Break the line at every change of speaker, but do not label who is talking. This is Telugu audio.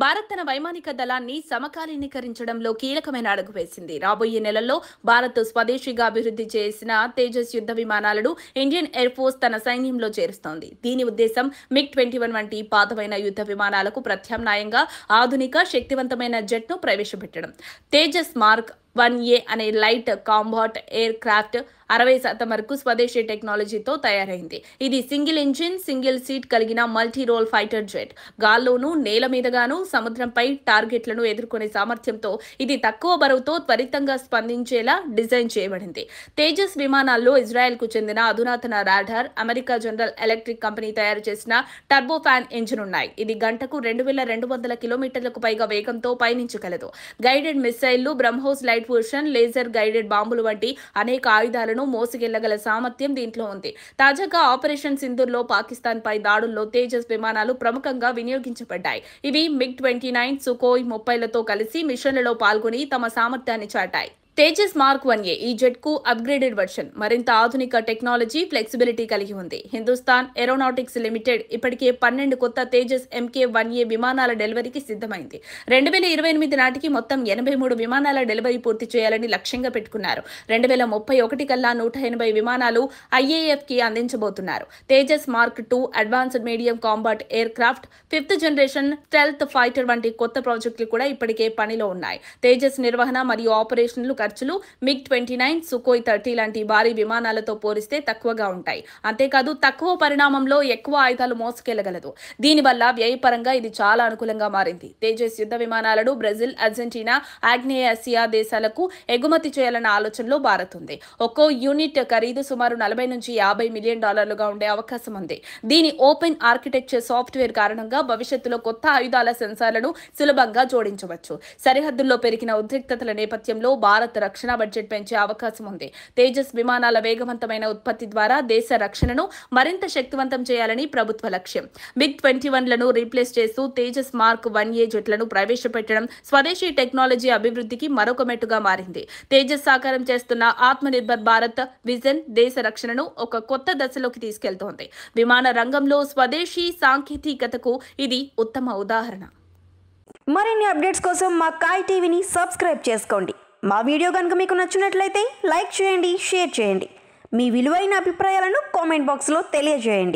భారత్ తన వైమానిక దళాన్ని సమకాలీకరించడంలో కీలకమైన అడుగు వేసింది. రాబోయే నెలల్లో భారత్ స్వదేశీగా అభివృద్ధి చేసిన తేజస్ యుద్ధ విమానాలను ఇండియన్ ఎయిర్ ఫోర్స్ తన సైన్యంలో చేరుస్తోంది. దీని ఉద్దేశం MiG-21 వంటి పాతవైన యుద్ధ విమానాలకు ప్రత్యామ్నాయంగా ఆధునిక, శక్తివంతమైన జెట్ను ప్రవేశపెట్టడం. తేజస్ మార్క్ 1A అనే లైట్ కాంబాట్ ఎయిర్ క్రాఫ్ట్ 60% వరకు స్వదేశీ టెక్నాలజీతో తయారైంది. ఇది సింగిల్ ఇంజిన్, సింగిల్ సీట్ కలిగిన మల్టీ రోల్ ఫైటర్ జెట్. గాల్లోనూ, నేల మీదగానూ, సముద్రంపై టార్గెట్లను ఎదుర్కొనే సామర్థ్యంతో ఇది తక్కువ బరువుతో త్వరితంగా స్పందించేలా డిజైన్ చేయబడింది. తేజస్ విమానాల్లో ఇజ్రాయెల్కు చెందిన అధునాతన radar, America general electric company తయారు చేసిన టర్బోఫాన్ ఇంజిన్ ఉన్నాయి. ఇది గంటకు 2200 కిలోమీటర్లకు పైగా వేగంతో పయనించగలదు. గైడెడ్ మిసైళ్లు, BrahMos light version, laser guided బాంబులు వంటి అనేక ఆయుధాలను మోసుకెళ్లగల సామర్థ్యం దీంట్లో ఉంది. తాజాగా ఆపరేషన్ సింధూర్లో పాకిస్తాన్పై దాడుల్లో తేజస్ విమానాలు ప్రముఖంగా వినియోగించబడ్డాయి. ఇవి MiG-29, సుఖోయ్ 30లతో కలిసి మిషన్లలో పాల్గొని తమ సామర్థ్యాన్ని చాటాయి. తేజస్ మార్క్ 1A ఈ జెట్ కు అప్గ్రేడెడ్ వర్షన్, మరింత ఆధునిక టెక్నాలజీ, ఫ్లెక్సిబిలిటీ కలిగి ఉంది. హిందుస్థాన్ ఏరోనాటిక్స్ లిమిటెడ్ ఇప్పటికే 12 కొత్త తేజస్ Mk-1A విమానాల డెలివరీకి సిద్ధమైంది. 2028 నాటికి మొత్తం 83 విమానాల డెలివరీ పూర్తి చేయాలని లక్ష్యంగా పెట్టుకున్నారు. 2031 కల్లా 180 విమానాలు IAF కి అందించబోతున్నారు. Tejas mark 2 advanced medium combat aircraft, 5th generation stealth fighter వంటి కొత్త ప్రాజెక్టులు కూడా ఇప్పటికే పనిలో ఉన్నాయి. తేజస్ నిర్వహణ మరియు ఆపరేషన్లు ఖర్చులు MiG-29, సుఖోయ్ 30 లాంటి భారీ విమానాలతో పోలిస్తే తక్కువగా ఉంటాయి. అంతేకాదు తక్కువ పరిమాణంలో ఎక్కువ ఆయుధాలు మోసుకెళ్లగలదు. దీనివల్ల వ్యయపరంగా ఇది చాలా అనుకూలంగా మారింది. తేజస్ యుద్ధ విమానాలను బ్రెజిల్, అర్జెంటీనా, ఆగ్నేయాసియా దేశాలకు ఎగుమతి చేయాలన్న ఆలోచనలో భారత్ ఉంది. ఒక్కో యూనిట్ ఖరీదు సుమారు $40 నుంచి $50 మిలియన్ ఉండే అవకాశం ఉంది. దీని ఓపెన్ ఆర్కిటెక్చర్ సాఫ్ట్వేర్ కారణంగా భవిష్యత్తులో కొత్త ఆయుధాల సెన్సార్లను సులభంగా జోడించవచ్చు. సరిహద్దుల్లో పెరిగిన ఉద్రిక్తతల నేపథ్యంలో భారత్ రక్షణ బడ్జెట్ పెంచే అవకాశం ఉంది. తేజస్ విమానాల వేగవంతమైన ఉత్పత్తి ద్వారా దేశ రక్షణను మరింత శక్తివంతం చేయాలని ప్రభుత్వ లక్ష్యం. MiG-21లను రీప్లేస్ చేస్తూ తేజస్ మార్క్ 1A జెట్లను ప్రవేశపెట్టడం స్వదేశీ టెక్నాలజీ అభివృద్ధికి మరొక మెట్టుగా మారింది. తేజస్ సాకారం చేస్తున్న ఆత్మనిర్భర్ భారత్ విజన్ దేశ రక్షణను ఒక కొత్త దశలోకి తీసుకెళ్తోంది. విమాన రంగంలో స్వదేశీ సాంకేతికతకు ఇది ఉత్తమ ఉదాహరణ.
మరిన్ని అప్డేట్స్ కోసం మా కాయ్ టీవీని సబ్స్క్రైబ్ చేసుకోండి. మా వీడియో కనుక మీకు నచ్చినట్లయితే లైక్ చేయండి, షేర్ చేయండి. మీ విలువైన అభిప్రాయాలను కామెంట్ బాక్స్లో తెలియజేయండి.